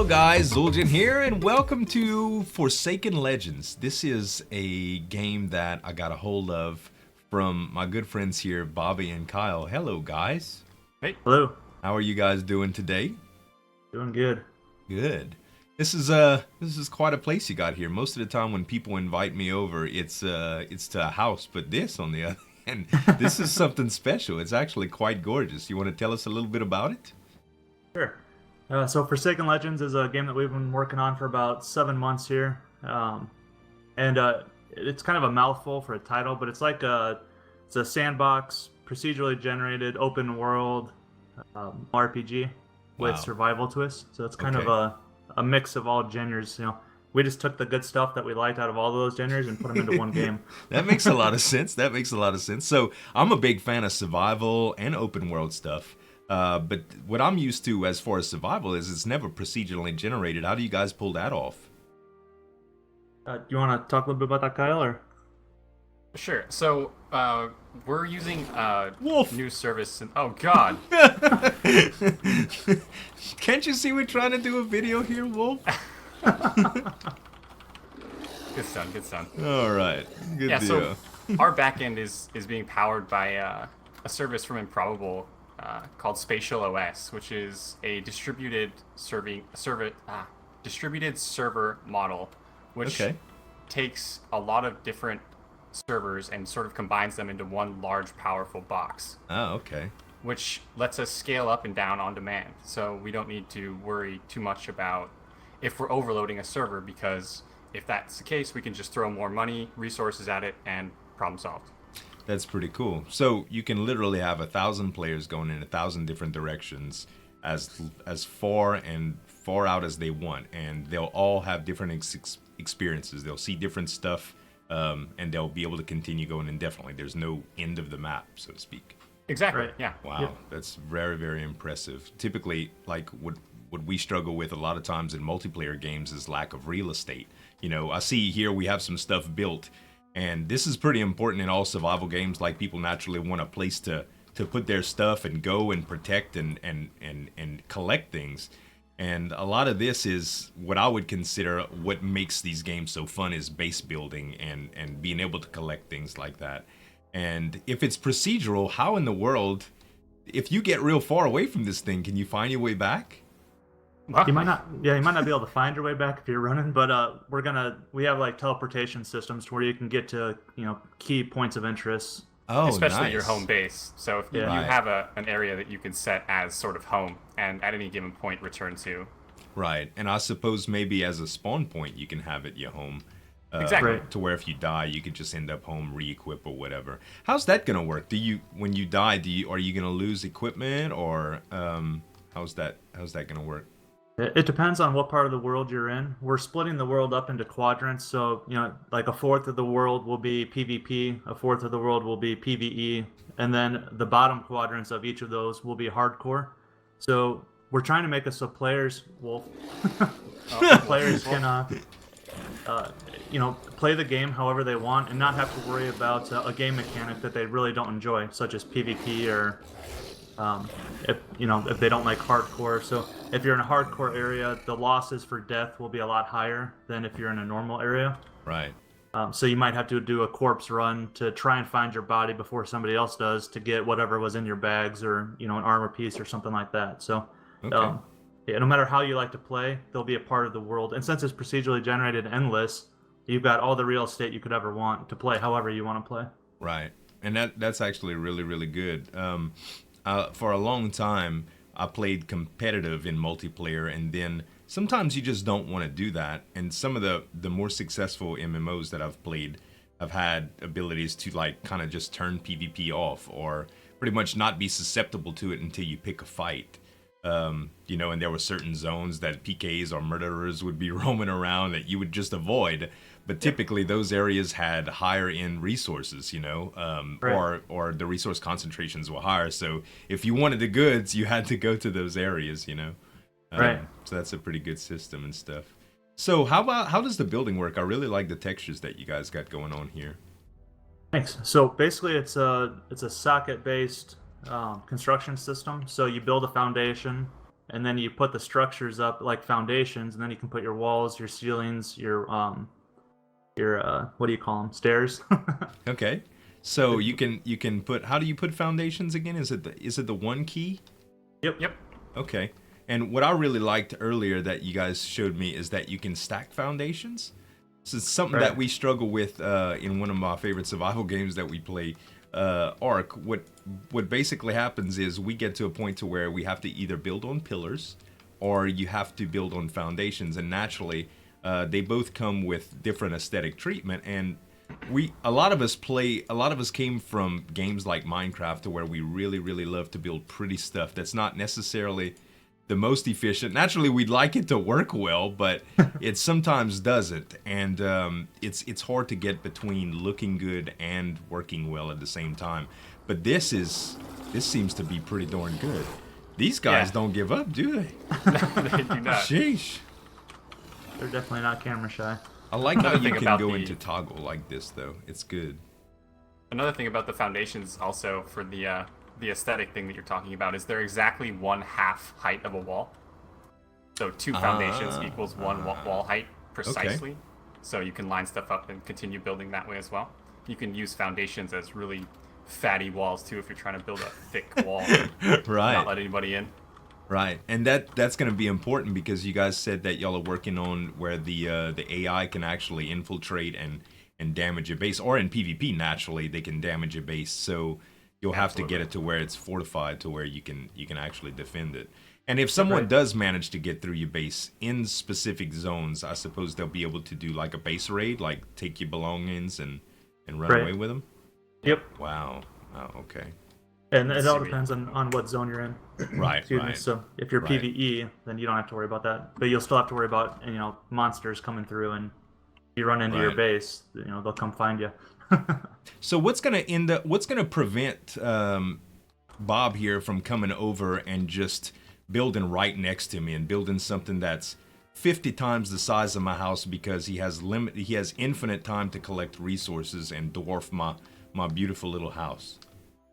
Hello guys, Zul'jin here, and welcome to Forsaken Legends. This is a game that I got a hold of from my good friends here, Bobby and Kyle. Hello guys. Hey. Hello. How are you guys doing today? Doing good. Good. This is quite a place you got here. Most of the time when people invite me over, it's to a house, but this on the other hand, this is something special. It's actually quite gorgeous. You want to tell us a little bit about it? Sure. So Forsaken Legends is a game that we've been working on for about 7 months here. It's kind of a mouthful for a title, but it's it's a sandbox, procedurally generated, open world RPG with survival twists. So it's kind of a mix of all genres. You know, we just took the good stuff that we liked out of all of those genres and put them into one game. That makes a lot of sense. So I'm a big fan of survival and open world stuff. But what I'm used to as far as survival is it's never procedurally generated. How do you guys pull that off? Do you want to talk a little bit about that, Kyle? Or? Sure. So we're using Wolf. new service. Oh God. Can't you see we're trying to do a video here, Wolf? Good son. All right. Good deal. So our backend is being powered by a service from Improbable called Spatial OS, which is a distributed server model, which takes a lot of different servers and sort of combines them into one large, powerful box. Oh, okay. Which lets us scale up and down on demand. So we don't need to worry too much about if we're overloading a server, because if that's the case, we can just throw more money, resources at it, and problem solved. That's pretty cool. So you can literally have 1,000 players going in 1,000 different directions as far out as they want, and they'll all have different experiences. They'll see different stuff, and they'll be able to continue going indefinitely. There's no end of the map, so to speak. Exactly. Right. Yeah. Wow, Yep. That's very, very impressive. Typically, like what we struggle with a lot of times in multiplayer games is lack of real estate. You know, I see here we have some stuff built. And this is pretty important in all survival games. Like, people naturally want a place to put their stuff and go and protect and collect things. And a lot of this is what I would consider what makes these games so fun, is base building and being able to collect things like that. And if it's procedural, how in the world, if you get real far away from this thing, can you find your way back? You might not be able to find your way back if you're running, but we have like teleportation systems to where you can get to, key points of interest. Oh, especially nice. your home base. So if you have an area that you can set as sort of home and at any given point return to. Right, and I suppose maybe as a spawn point you can have it your home. Exactly. To where if you die, you could just end up home, re-equip or whatever. How's that gonna work? When you die, are you gonna lose equipment, or how's that gonna work? It depends on what part of the world you're in. We're splitting the world up into quadrants, so like a fourth of the world will be PvP, a fourth of the world will be PvE, and then the bottom quadrants of each of those will be hardcore. So we're trying to make it so players, players can play the game however they want and not have to worry about a game mechanic that they really don't enjoy, such as PvP or if they don't like hardcore. So if you're in a hardcore area, the losses for death will be a lot higher than if you're in a normal area. Right. So you might have to do a corpse run to try and find your body before somebody else does to get whatever was in your bags, or an armor piece or something like that. So no matter how you like to play, they'll be a part of the world. And since it's procedurally generated and endless, you've got all the real estate you could ever want to play however you want to play. Right. And that's actually really, really good. For a long time, I played competitive in multiplayer, and then sometimes you just don't want to do that. And some of the more successful MMOs that I've played have had abilities to kind of just turn PvP off, or pretty much not be susceptible to it until you pick a fight. And there were certain zones that PKs or murderers would be roaming around that you would just avoid. But typically those areas had higher end resources, right. or the resource concentrations were higher. So if you wanted the goods, you had to go to those areas, Right. So that's a pretty good system and stuff. So how does the building work? I really like the textures that you guys got going on here. Thanks. So basically it's a socket based construction system. So you build a foundation, and then you put the structures up like foundations, and then you can put your walls, your ceilings, your what do you call them? Stairs. Okay. So you can put, how do you put foundations again? Is it the one key? Yep. Okay. And what I really liked earlier that you guys showed me is that you can stack foundations. So it's something that we struggle with in one of my favorite survival games that we play, Ark. What basically happens is we get to a point to where we have to either build on pillars or you have to build on foundations, and naturally they both come with different aesthetic treatment. And a lot of us came from games like Minecraft to where we really love to build pretty stuff that's not necessarily the most efficient. Naturally, we'd like it to work well, but it sometimes doesn't, and it's hard to get between looking good and working well at the same time. But this seems to be pretty darn good. These guys don't give up, do they? They do not. Sheesh. They're definitely not camera shy. I like how Another you thing can about go the- into toggle like this, though. It's good. Another thing about the foundations, also for the aesthetic thing that you're talking about, is they're exactly 1/2 height of a wall. So 2 foundations equals 1 wall height precisely. So you can line stuff up and continue building that way as well. You can use foundations as really fatty walls too if you're trying to build a thick wall and Right. not let anybody in. Right, and that's going to be important because you guys said that y'all are working on where the AI can actually infiltrate and damage a base, or in PvP naturally they can damage a base. So you'll have to get it to where it's fortified to where you can actually defend it. And if someone does manage to get through your base in specific zones, I suppose they'll be able to do like a base raid, like take your belongings and run away with them. Yep. Wow. Oh, okay. And it all depends on what zone you're in. Right. Excuse me. Right. So if you're Right. PvE, then you don't have to worry about that. But you'll still have to worry about monsters coming through, and if you run into your Right. base, they'll come find you. So what's gonna prevent Bob here from coming over and just building right next to me and building something that's 50 times the size of my house because he has infinite time to collect resources and dwarf my beautiful little house?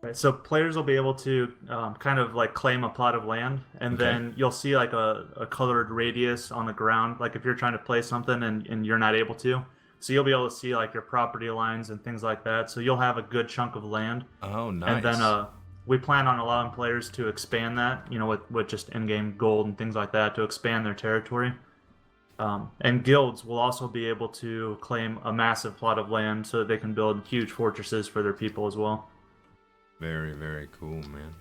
Right, so players will be able to kind of like claim a plot of land, and then you'll see like a colored radius on the ground, like if you're trying to play something and you're not able to. So you'll be able to see like your property lines and things like that. So you'll have a good chunk of land. Oh, nice. And then we plan on allowing players to expand that, with just in-game gold and things like that to expand their territory. And guilds will also be able to claim a massive plot of land so that they can build huge fortresses for their people as well. Very, very cool, man.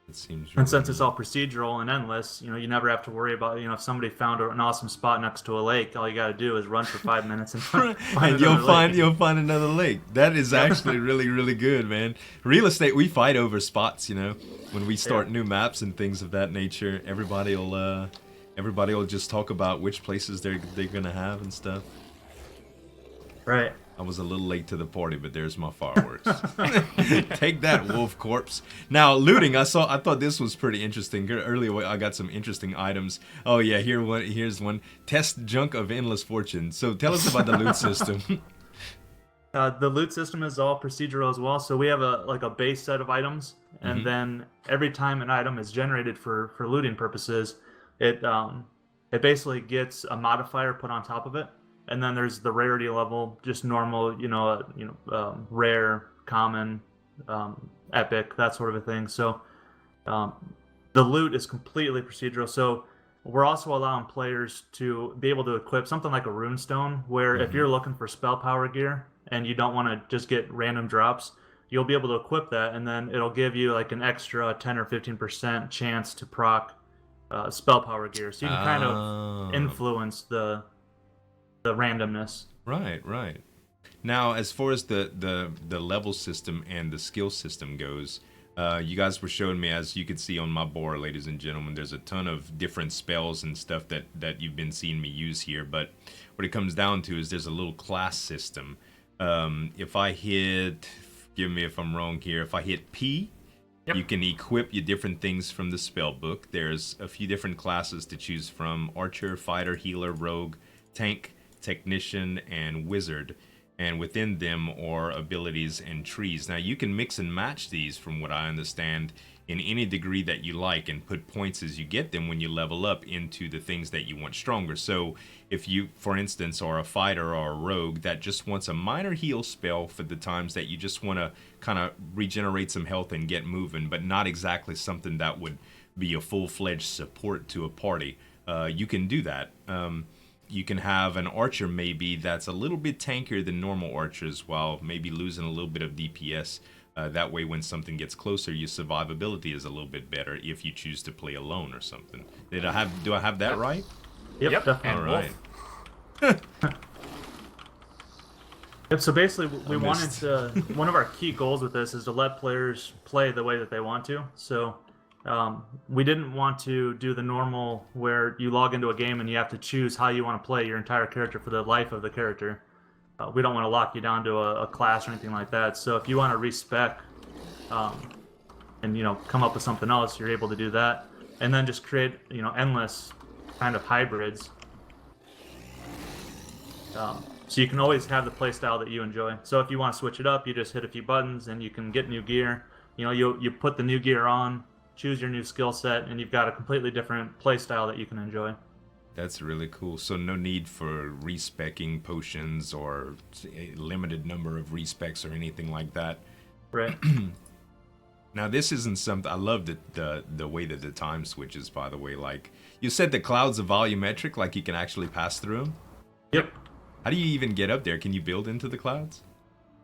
It seems. And since it's all procedural and endless, you never have to worry about, if somebody found an awesome spot next to a lake, all you got to do is run for 5 minutes and find and you'll another find another lake. That is actually really, really good, man. Real estate, we fight over spots, when we start new maps and things of that nature. Everybody will just talk about which places they're gonna have and stuff. Right. I was a little late to the party, but there's my fireworks. Take that, wolf corpse. Now, looting, I thought this was pretty interesting. Earlier, I got some interesting items. Oh yeah, here's one. Test junk of endless fortune. So tell us about the loot system. The loot system is all procedural as well. So we have a base set of items, and then every time an item is generated for looting purposes, it basically gets a modifier put on top of it. And then there's the rarity level, just normal, rare, common, epic, that sort of a thing. So the loot is completely procedural. So we're also allowing players to be able to equip something like a runestone, where if you're looking for spell power gear and you don't want to just get random drops, you'll be able to equip that, and then it'll give you like an extra 10 or 15% chance to proc spell power gear. So you can kind of influence the randomness. Right. Now, as far as the level system and the skill system goes, you guys were showing me, as you can see on my board, ladies and gentlemen, there's a ton of different spells and stuff that you've been seeing me use here. But what it comes down to is there's a little class system. If I hit, forgive me if I'm wrong here, if I hit P, you can equip your different things from the spell book. There's a few different classes to choose from: archer, fighter, healer, rogue, tank, technician, and wizard. and within them are abilities and trees. Now you can mix and match these, from what I understand, in any degree that you like, and put points as you get them when you level up into the things that you want stronger. So if you, for instance, are a fighter or a rogue that just wants a minor heal spell for the times that you just want to kind of regenerate some health and get moving, but not exactly something that would be a full-fledged support to a party, you can do that. You can have an archer maybe that's a little bit tankier than normal archers, while maybe losing a little bit of DPS. That way, when something gets closer, your survivability is a little bit better if you choose to play alone or something. Do I have that right? Yep. And All right. Yep. So basically, we wanted to. One of our key goals with this is to let players play the way that they want to. So we didn't want to do the normal where you log into a game and you have to choose how you want to play your entire character for the life of the character. We don't want to lock you down to a class or anything like that. So if you want to respec and come up with something else, you're able to do that, and then just create endless kind of hybrids. So you can always have the play style that you enjoy. So if you want to switch it up, you just hit a few buttons and you can get new gear. You put the new gear on, choose your new skill set, and you've got a completely different play style that you can enjoy. That's really cool. So no need for respecking potions or a limited number of respecs or anything like that. Right. Now this isn't something, I love the way that the time switches, by the way. Like, you said the clouds are volumetric, like you can actually pass through them? Yep. How do you even get up there? Can you build into the clouds?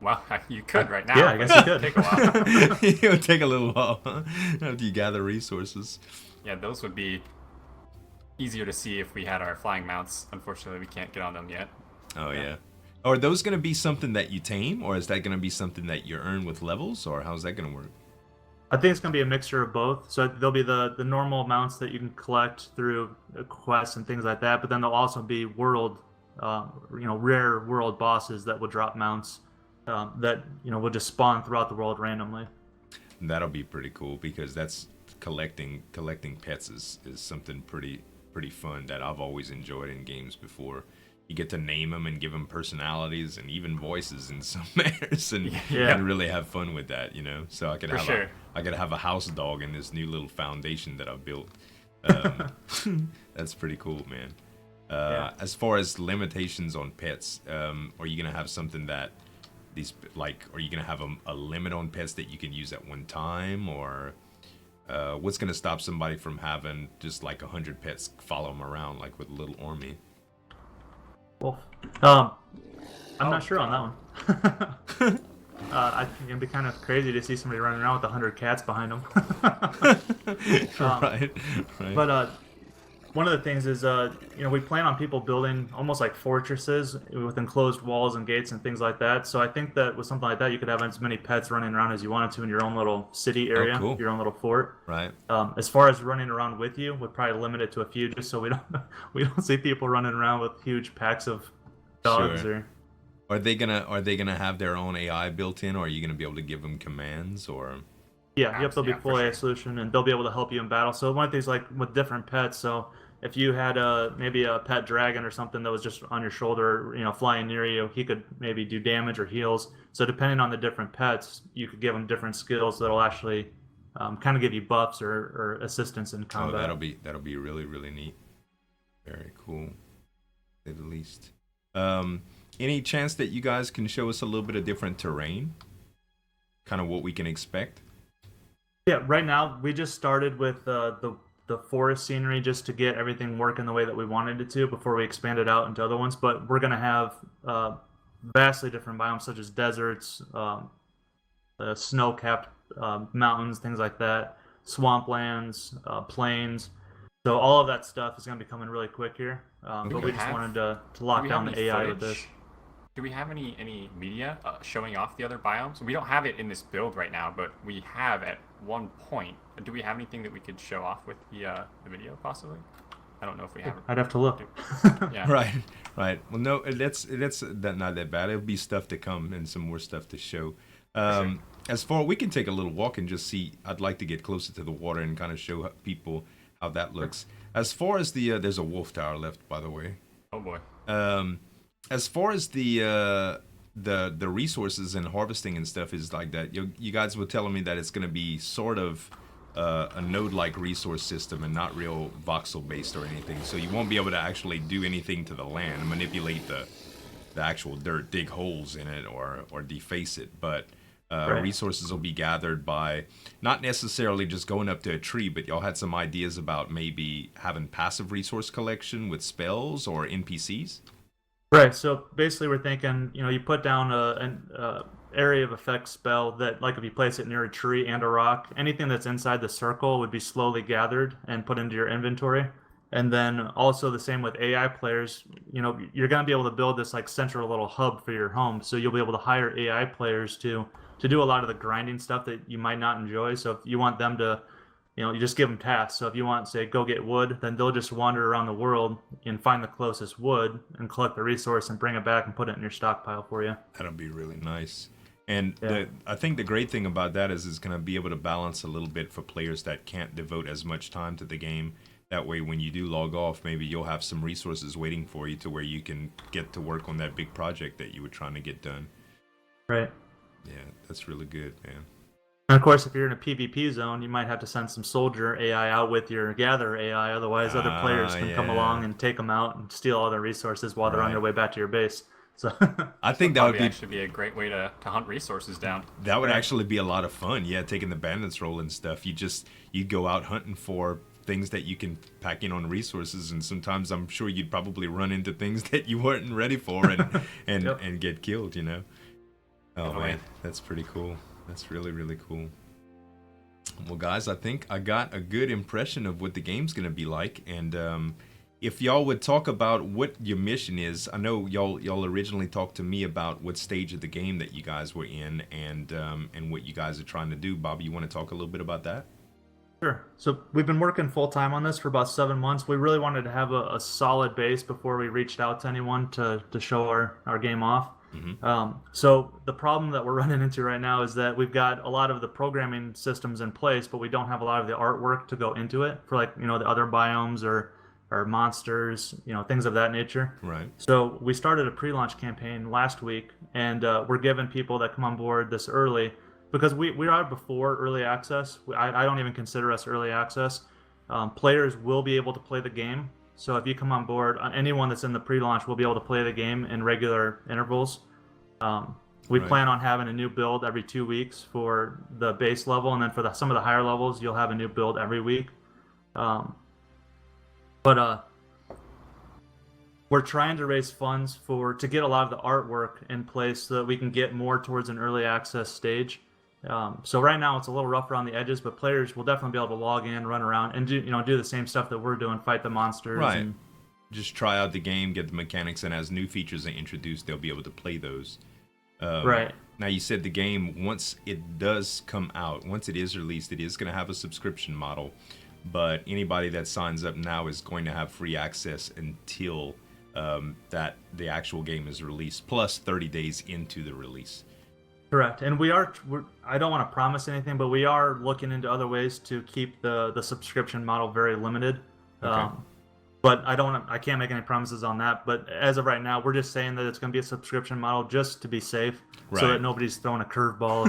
Well, you could right now. Yeah, I guess you could. Take a while. It'll take a little while, huh? After you gather resources. Yeah, those would be easier to see if we had our flying mounts. Unfortunately, we can't get on them yet. Oh, yeah. Are those going to be something that you tame, or is that going to be something that you earn with levels, or how's that going to work? I think it's going to be a mixture of both. So there'll be the normal mounts that you can collect through quests and things like that, but then there'll also be rare world bosses that will drop mounts that will just spawn throughout the world randomly. That'll be pretty cool, because that's collecting pets is something pretty fun that I've always enjoyed in games before. You get to name them and give them personalities and even voices in some manners, and really have fun with that, So I could have a house dog in this new little foundation that I've built. That's pretty cool, man. As far as limitations on pets, are you gonna have something that are you gonna have a limit on pets that you can use at one time, or what's gonna stop somebody from having just like 100 pets follow them around like with a little army? Wolf. I'm not sure on that one. I think it'd be kind of crazy to see somebody running around with 100 cats behind them. Right. But one of the things is, we plan on people building almost like fortresses with enclosed walls and gates and things like that. So I think that with something like that, you could have as many pets running around as you wanted to in your own little city area, cool. Your own little fort. Right. As far as running around with you, we'd probably limit it to a few, just so we don't see people running around with huge packs of dogs. Sure. Are they gonna have their own AI built in, or are you gonna be able to give them commands, or? Yeah, they'll be full AI sure. solution, and they'll be able to help you in battle. So one of the things, like with different pets, so if you had maybe a pet dragon or something that was just on your shoulder, flying near you, he could maybe do damage or heals. So depending on the different pets, you could give them different skills that'll actually kind of give you buffs or assistance in combat. Oh, that'll be really, really neat. Very cool, to say the least. Any chance that you guys can show us a little bit of different terrain? Kind of what we can expect? Yeah, right now we just started with the forest scenery just to get everything working the way that we wanted it to before we expanded out into other ones. But we're going to have vastly different biomes, such as deserts, snow-capped mountains, things like that, swamplands, plains. So all of that stuff is going to be coming really quick here. But we just wanted to lock down the AI with this. Do we have any media showing off the other biomes? We don't have it in this build right now, but we have at one point. Do we have anything that we could show off with the video, possibly? I don't know if we have it. I'd have to look. Yeah. Right. Well, no, that's not that bad. It'll be stuff to come and some more stuff to show. Sure. As far, we can take a little walk and just see. I'd like to get closer to the water and kind of show people how that looks. As far as there's a wolf tower left, by the way. Oh boy. As far as the the resources and harvesting and stuff is like that. You guys were telling me that it's going to be sort of a node-like resource system and not real voxel-based or anything. So you won't be able to actually do anything to the land, manipulate the actual dirt, dig holes in it, or deface it. But resources will be gathered by not necessarily just going up to a tree, but y'all had some ideas about maybe having passive resource collection with spells or NPCs. Right. So basically, we're thinking, you put down an area of effect spell that, like, if you place it near a tree and a rock, anything that's inside the circle would be slowly gathered and put into your inventory. And then also the same with AI players. You're going to be able to build this like central little hub for your home. So you'll be able to hire AI players to do a lot of the grinding stuff that you might not enjoy. So if you want them to, you just give them tasks. So if you want, say, go get wood, then they'll just wander around the world and find the closest wood and collect the resource and bring it back and put it in your stockpile for you. That'll be really nice. And I think the great thing about that is it's going to be able to balance a little bit for players that can't devote as much time to the game. That way, when you do log off, maybe you'll have some resources waiting for you to where you can get to work on that big project that you were trying to get done. Right. Yeah, that's really good, man. And of course, if you're in a PvP zone, you might have to send some soldier AI out with your gather AI. Otherwise, other players can come along and take them out and steal all their resources while they're on their way back to your base. So I think that would actually be a great way to hunt resources down. That would actually be a lot of fun. Yeah, taking the bandits role and stuff. You'd go out hunting for things that you can pack in on resources, and sometimes I'm sure you'd probably run into things that you weren't ready for and get killed. Oh man, that's pretty cool. That's really, really cool. Well, guys, I think I got a good impression of what the game's gonna be like, and if y'all would talk about what your mission is. I know y'all originally talked to me about what stage of the game that you guys were in, and what you guys are trying to do. Bobby, you want to talk a little bit about that? Sure. So we've been working full time on this for about 7 months. We really wanted to have a solid base before we reached out to anyone to show our game off. Mm-hmm. So the problem that we're running into right now is that we've got a lot of the programming systems in place, but we don't have a lot of the artwork to go into it for, like, the other biomes or monsters, things of that nature. Right. So we started a pre-launch campaign last week, and we're giving people that come on board this early, because we are before early access. I don't even consider us early access. Players will be able to play the game. So if you come on board, anyone that's in the pre-launch will be able to play the game in regular intervals. We plan on having a new build every 2 weeks for the base level, and then for some of the higher levels, you'll have a new build every week. But we're trying to raise funds to get a lot of the artwork in place so that we can get more towards an early access stage. So right now it's a little rough around the edges, but players will definitely be able to log in, run around, and do the same stuff that we're doing, fight the monsters. Right. And just try out the game, get the mechanics, and as new features are introduced, they'll be able to play those. Right. Now, you said the game, once it does come out, once it is released, it is going to have a subscription model. But anybody that signs up now is going to have free access until that the actual game is released, plus 30 days into the release. Correct. And I don't want to promise anything, but we are looking into other ways to keep the subscription model very limited. Okay. But I can't make any promises on that. But as of right now, we're just saying that it's going to be a subscription model just to be safe, so that nobody's throwing a curveball.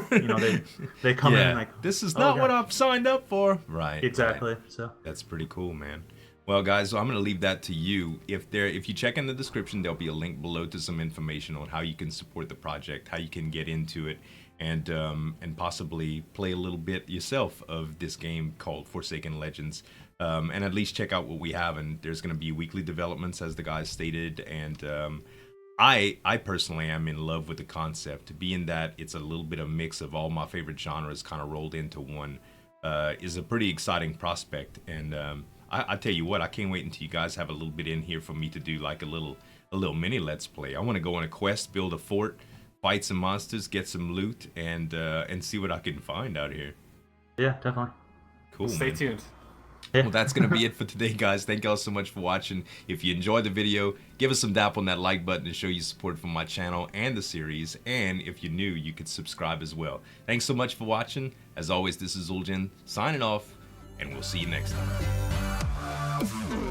They come in like, this is not what I've signed up for. Right. Exactly. Right. So that's pretty cool, man. Well, guys, I'm going to leave that to you. If you check in the description, there'll be a link below to some information on how you can support the project, how you can get into it, and possibly play a little bit yourself of this game called Forsaken Legends. And at least check out what we have. And there's going to be weekly developments, as the guys stated. And I personally am in love with the concept, being that it's a little bit of mix of all my favorite genres kind of rolled into one. Is a pretty exciting prospect. And I tell you what, I can't wait until you guys have a little bit in here for me to do like a little mini Let's Play. I want to go on a quest, build a fort, fight some monsters, get some loot, and see what I can find out here. Yeah, definitely. Cool. Stay tuned. Yeah. Well, that's going to be it for today, guys. Thank y'all so much for watching. If you enjoyed the video, give us some dap on that like button to show you support from my channel and the series. And if you're new, you could subscribe as well. Thanks so much for watching. As always, this is Uljan signing off, and we'll see you next time.